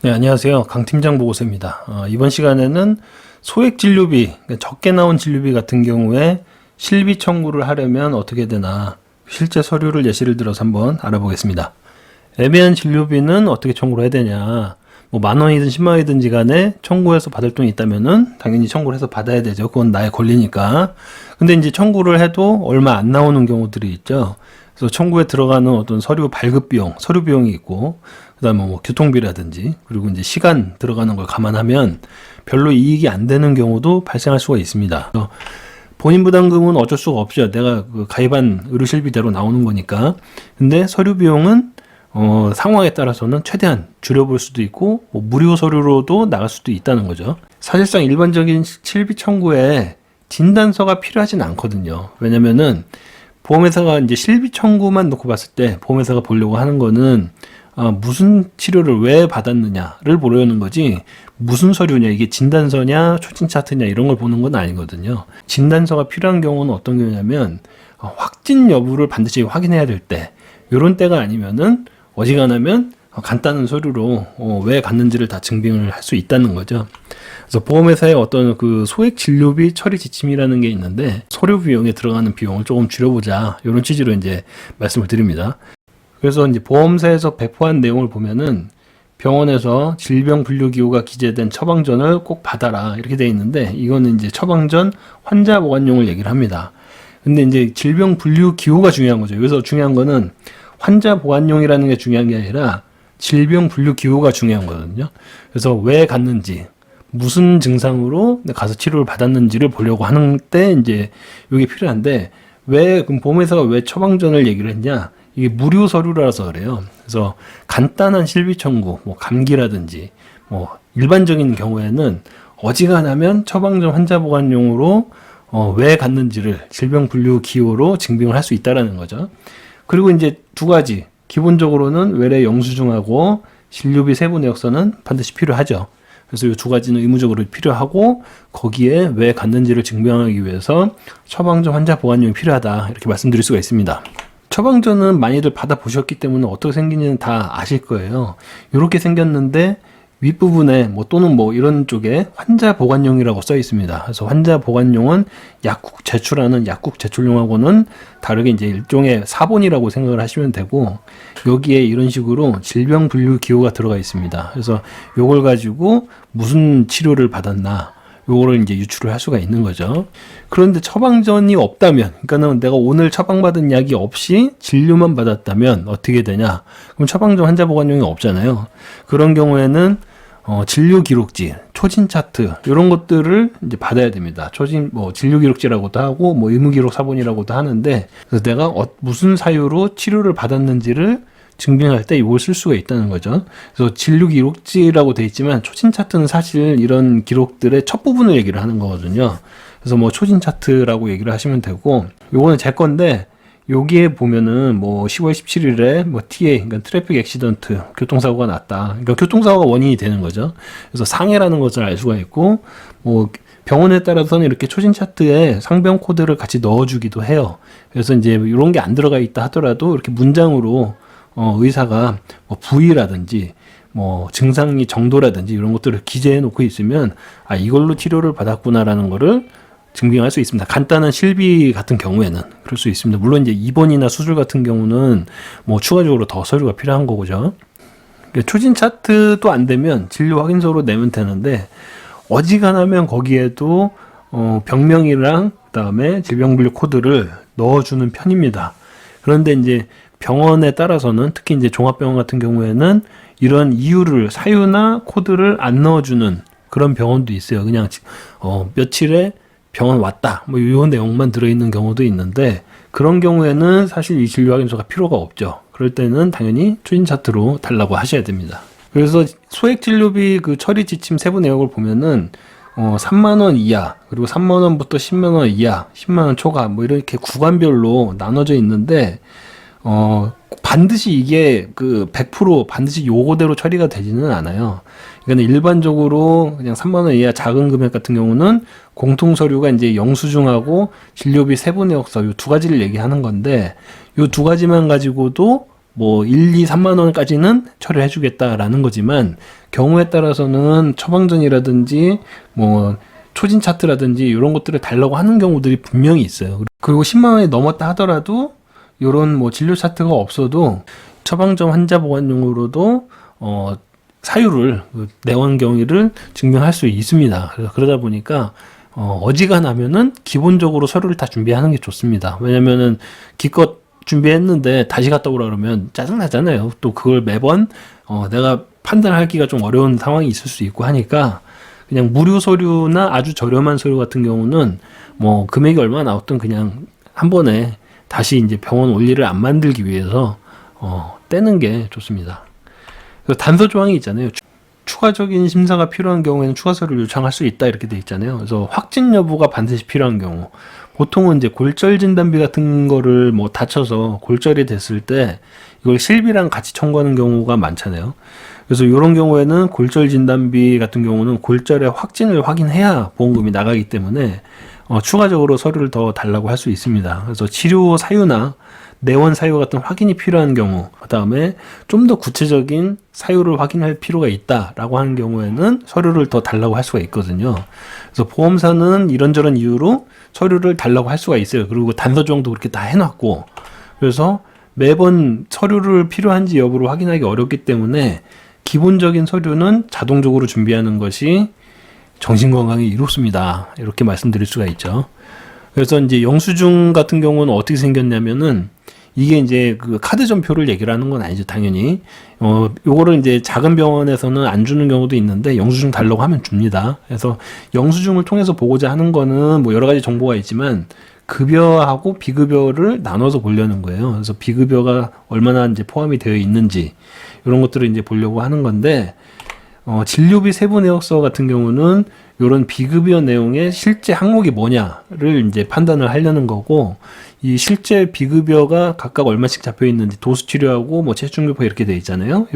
네, 안녕하세요. 강 팀장 보고서입니다. 이번 시간에는 소액 진료비, 그러니까 적게 나온 진료비 같은 경우에 실비 청구를 하려면 어떻게 되나 실제 서류를 예시를 들어서 한번 알아보겠습니다. 애매한 진료비는 어떻게 청구를 해야 되냐. 뭐 10,000원이든 100,000원이든지 간에 청구해서 받을 돈이 있다면은 당연히 청구를 해서 받아야 되죠. 그건 나의 권리니까. 근데 이제 청구를 해도 얼마 안 나오는 경우들이 있죠. 그래서 청구에 들어가는 어떤 서류 발급 비용, 서류 비용이 있고, 그 다음에 뭐 교통비라든지, 그리고 이제 시간 들어가는 걸 감안하면 별로 이익이 안 되는 경우도 발생할 수가 있습니다. 그래서 본인 부담금은 어쩔 수가 없죠. 내가 그 가입한 의료실비대로 나오는 거니까. 근데 서류 비용은 상황에 따라서는 최대한 줄여볼 수도 있고, 뭐 무료 서류로도 나갈 수도 있다는 거죠. 사실상 일반적인 실비 청구에 진단서가 필요하진 않거든요. 왜냐면은 보험회사가 이제 실비 청구만 놓고 봤을 때 보험회사가 보려고 하는 거는 무슨 치료를 왜 받았느냐를 보려는 거지, 무슨 서류냐, 이게 진단서냐 초진 차트냐 이런 걸 보는 건 아니거든요. 진단서가 필요한 경우는 어떤 경우냐면 확진 여부를 반드시 확인해야 될 때, 요런 때가 아니면은 어지간하면 간단한 서류로 왜 갔는지를 다 증빙을 할 수 있다는 거죠. 그래서 보험회사의 어떤 그 소액 진료비 처리 지침이라는 게 있는데, 서류 비용에 들어가는 비용을 조금 줄여보자, 이런 취지로 이제 말씀을 드립니다. 그래서 이제 보험사에서 배포한 내용을 보면은 병원에서 질병분류기호가 기재된 처방전을 꼭 받아라 이렇게 돼 있는데, 이거는 이제 처방전 환자 보관용을 얘기를 합니다. 근데 이제 질병분류기호가 중요한 거죠. 여기서 중요한 거는 환자 보관용이라는 게 중요한 게 아니라 질병분류기호가 중요한 거거든요. 그래서 왜 갔는지, 무슨 증상으로 가서 치료를 받았는지를 보려고 하는 때 이제 이게 필요한데, 왜 그럼 보험회사가 왜 처방전을 얘기를 했냐? 이게 무료 서류라서 그래요. 그래서 간단한 실비 청구, 뭐 감기라든지 뭐 일반적인 경우에는 어지간하면 처방전 환자 보관용으로 왜 갔는지를 질병분류 기호로 증빙을 할 수 있다라는 거죠. 그리고 이제 두 가지, 기본적으로는 외래 영수증하고 진료비 세부 내역서는 반드시 필요하죠. 그래서 이 두 가지는 의무적으로 필요하고, 거기에 왜 갔는지를 증명하기 위해서 처방전 환자 보관용이 필요하다, 이렇게 말씀드릴 수가 있습니다. 처방전은 많이들 받아보셨기 때문에 어떻게 생긴지는 다 아실 거예요. 이렇게 생겼는데 윗부분에 또는 이런 쪽에 환자 보관용이라고 써 있습니다. 그래서 환자 보관용은 약국 제출하는 약국 제출용하고는 다르게 이제 일종의 사본이라고 생각을 하시면 되고, 여기에 이런 식으로 질병 분류 기호가 들어가 있습니다. 그래서 요걸 가지고 무슨 치료를 받았나, 요거를 이제 유출을 할 수가 있는 거죠. 그런데 처방전이 없다면, 그러니까는 내가 오늘 처방받은 약이 없이 진료만 받았다면 어떻게 되냐? 그럼 처방전 환자 보관용이 없잖아요. 그런 경우에는 진료 기록지, 초진 차트 이런 것들을 이제 받아야 됩니다. 초진 진료 기록지라고도 하고 의무 기록 사본이라고도 하는데, 그래서 내가 무슨 사유로 치료를 받았는지를 증빙할 때 이걸 쓸 수가 있다는 거죠. 그래서 진료 기록지라고 돼 있지만 초진 차트는 사실 이런 기록들의 첫 부분을 얘기를 하는 거거든요. 그래서 초진 차트라고 얘기를 하시면 되고, 요거는 제 건데, 여기에 보면은 10월 17일에 TA, 그러니까 트래픽 액시던트, 교통사고가 났다. 그러니까 교통사고가 원인이 되는 거죠. 그래서 상해라는 것을 알 수가 있고, 병원에 따라서는 이렇게 초진 차트에 상병 코드를 같이 넣어주기도 해요. 그래서 이제 이런 게 안 들어가 있다 하더라도 이렇게 문장으로 의사가 부위라든지 증상이 정도라든지 이런 것들을 기재해 놓고 있으면 이걸로 치료를 받았구나라는 거를 증빙할 수 있습니다. 간단한 실비 같은 경우에는 그럴 수 있습니다. 물론 이제 입원이나 수술 같은 경우는 추가적으로 더 서류가 필요한 거죠. 초진 차트도 안 되면 진료 확인서로 내면 되는데, 어지간하면 거기에도 병명이랑 그다음에 질병분류 코드를 넣어주는 편입니다. 그런데 이제 병원에 따라서는, 특히 이제 종합병원 같은 경우에는 이런 이유를, 사유나 코드를 안 넣어주는 그런 병원도 있어요. 그냥 며칠에 병원 왔다 이런 내용만 들어있는 경우도 있는데, 그런 경우에는 사실 이 진료 확인서가 필요가 없죠. 그럴 때는 당연히 초진 차트로 달라고 하셔야 됩니다. 그래서 소액 진료비 그 처리 지침 세부 내역을 보면은 3만 원 이하, 그리고 3만 원부터 10만 원 이하, 10만 원 초과 이렇게 구간별로 나눠져 있는데, 반드시 이게 100% 반드시 요거대로 처리가 되지는 않아요. 그러니까 일반적으로 그냥 3만 원 이하 작은 금액 같은 경우는 공통 서류가 이제 영수증하고 진료비 세부 내역서 이 두 가지를 얘기하는 건데, 이 두 가지만 가지고도 뭐 1, 2, 3만 원까지는 처리해 주겠다라는 거지만 경우에 따라서는 처방전이라든지 뭐 초진 차트라든지 이런 것들을 달라고 하는 경우들이 분명히 있어요. 그리고 10만 원이 넘었다 하더라도 이런 뭐 진료 차트가 없어도 처방전 환자 보관용으로도 사유를 내원 경위를 증명할 수 있습니다. 그러다 보니까 어지간하면은 기본적으로 서류를 다 준비하는 게 좋습니다. 왜냐면은 기껏 준비했는데 다시 갔다 오라 그러면 짜증나잖아요. 또 그걸 매번 내가 판단하기가 좀 어려운 상황이 있을 수 있고 하니까 그냥 무료 서류나 아주 저렴한 서류 같은 경우는 뭐 금액이 얼마 나왔든 그냥 한 번에 다시 이제 병원 원리를 안 만들기 위해서 떼는 게 좋습니다. 단서 조항이 있잖아요. 추가적인 심사가 필요한 경우에는 추가 서류를 요청할 수 있다 이렇게 돼 있잖아요. 그래서 확진 여부가 반드시 필요한 경우, 보통은 이제 골절 진단비 같은 거를 뭐 다쳐서 골절이 됐을 때 이걸 실비랑 같이 청구하는 경우가 많잖아요. 그래서 이런 경우에는 골절 진단비 같은 경우는 골절의 확진을 확인해야 보험금이 나가기 때문에 추가적으로 서류를 더 달라고 할 수 있습니다. 그래서 치료 사유나 내원 사유 같은 확인이 필요한 경우, 그 다음에 좀 더 구체적인 사유를 확인할 필요가 있다라고 하는 경우에는 서류를 더 달라고 할 수가 있거든요. 그래서 보험사는 이런저런 이유로 서류를 달라고 할 수가 있어요. 그리고 단서 조항도 그렇게 다 해놨고, 그래서 매번 서류를 필요한지 여부를 확인하기 어렵기 때문에 기본적인 서류는 자동적으로 준비하는 것이 정신건강에 이롭습니다. 이렇게 말씀드릴 수가 있죠. 그래서 이제 영수증 같은 경우는 어떻게 생겼냐면은 이게 이제 그 카드 전표를 얘기를 하는 건 아니죠, 당연히. 요거를 이제 작은 병원에서는 안 주는 경우도 있는데 영수증 달라고 하면 줍니다. 그래서 영수증을 통해서 보고자 하는 거는 뭐 여러 가지 정보가 있지만 급여하고 비급여를 나눠서 보려는 거예요. 그래서 비급여가 얼마나 이제 포함이 되어 있는지 이런 것들을 이제 보려고 하는 건데, 진료비 세부 내역서 같은 경우는 이런 비급여 내용의 실제 항목이 뭐냐를 이제 판단을 하려는 거고, 이 실제 비급여가 각각 얼마씩 잡혀 있는지 도수 치료하고 뭐 체중교포 이렇게 돼 있잖아요.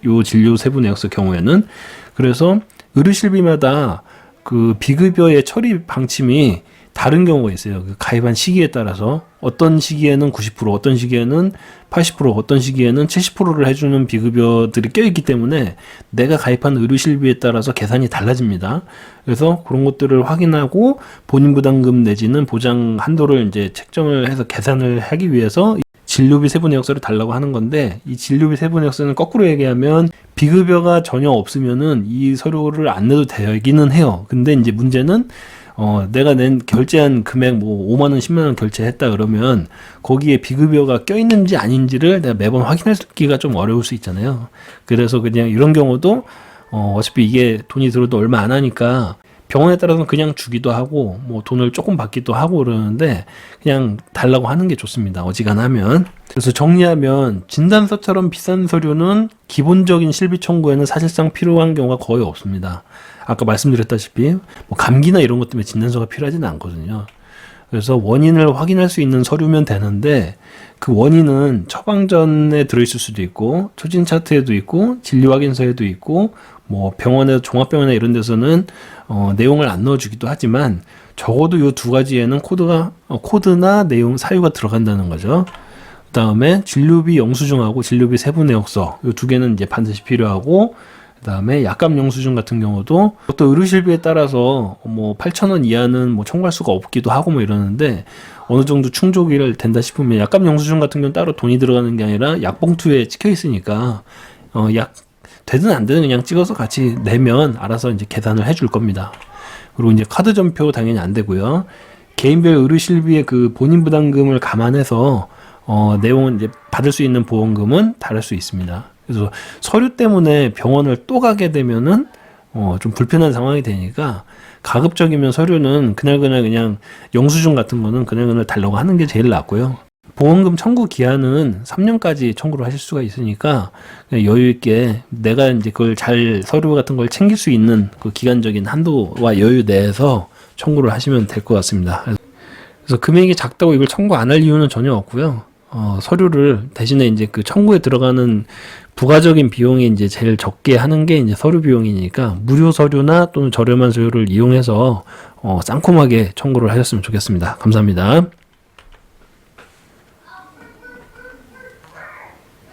요 진료 세부 내역서 경우에는. 그래서 의료실비마다 그 비급여의 처리 방침이 다른 경우가 있어요. 그 가입한 시기에 따라서 어떤 시기에는 90%, 어떤 시기에는 80%, 어떤 시기에는 70%를 해주는 비급여들이 껴있기 때문에 내가 가입한 의료실비에 따라서 계산이 달라집니다. 그래서 그런 것들을 확인하고 본인 부담금 내지는 보장 한도를 이제 책정을 해서 계산을 하기 위해서 진료비 세부 내역서를 달라고 하는 건데, 이 진료비 세부 내역서는 거꾸로 얘기하면 비급여가 전혀 없으면은 이 서류를 안 내도 되기는 해요. 근데 이제 문제는 내가 낸 결제한 금액 뭐 5만 원, 10만 원 결제했다 그러면 거기에 비급여가 껴있는지 아닌지를 내가 매번 확인하기가 좀 어려울 수 있잖아요. 그래서 그냥 이런 경우도 어차피 이게 돈이 들어도 얼마 안 하니까 병원에 따라서는 그냥 주기도 하고 뭐 돈을 조금 받기도 하고 그러는데 그냥 달라고 하는 게 좋습니다. 어지간하면. 그래서 정리하면 진단서처럼 비싼 서류는 기본적인 실비 청구에는 사실상 필요한 경우가 거의 없습니다. 아까 말씀드렸다시피 뭐 감기나 이런 것 때문에 진단서가 필요하지는 않거든요. 그래서 원인을 확인할 수 있는 서류면 되는데, 그 원인은 처방전에 들어있을 수도 있고 초진 차트에도 있고 진료 확인서에도 있고 뭐 병원에 종합병원에 이런 데서는 내용을 안 넣어주기도 하지만 적어도 이 두 가지에는 코드나 내용 사유가 들어간다는 거죠. 그 다음에 진료비 영수증하고 진료비 세부 내역서 이 두 개는 이제 반드시 필요하고, 그 다음에 약값 영수증 같은 경우도 또 의료실비에 따라서 뭐 8,000원 이하는 뭐 청구할 수가 없기도 하고 뭐 이러는데, 어느 정도 충족이 된다 싶으면 약값 영수증 같은 경우는 따로 돈이 들어가는 게 아니라 약봉투에 찍혀 있으니까 약 되든 안 되든 그냥 찍어서 같이 내면 알아서 이제 계산을 해줄 겁니다. 그리고 이제 카드 전표 당연히 안 되고요. 개인별 의료실비의 그 본인 부담금을 감안해서 내용은 이제 받을 수 있는 보험금은 다를 수 있습니다. 그래서 서류 때문에 병원을 또 가게 되면은 좀 불편한 상황이 되니까 가급적이면 서류는 그날그날 그냥 영수증 같은 거는 그날그날 달라고 하는 게 제일 낫고요. 보험금 청구 기한은 3년까지 청구를 하실 수가 있으니까 여유 있게 내가 이제 그걸 잘 서류 같은 걸 챙길 수 있는 그 기간적인 한도와 여유 내에서 청구를 하시면 될 것 같습니다. 그래서 금액이 작다고 이걸 청구 안 할 이유는 전혀 없고요. 서류를 대신에 이제 그 청구에 들어가는 부가적인 비용이 이제 제일 적게 하는 게 이제 서류 비용이니까 무료 서류나 또는 저렴한 서류를 이용해서 쌍콤하게 청구를 하셨으면 좋겠습니다. 감사합니다.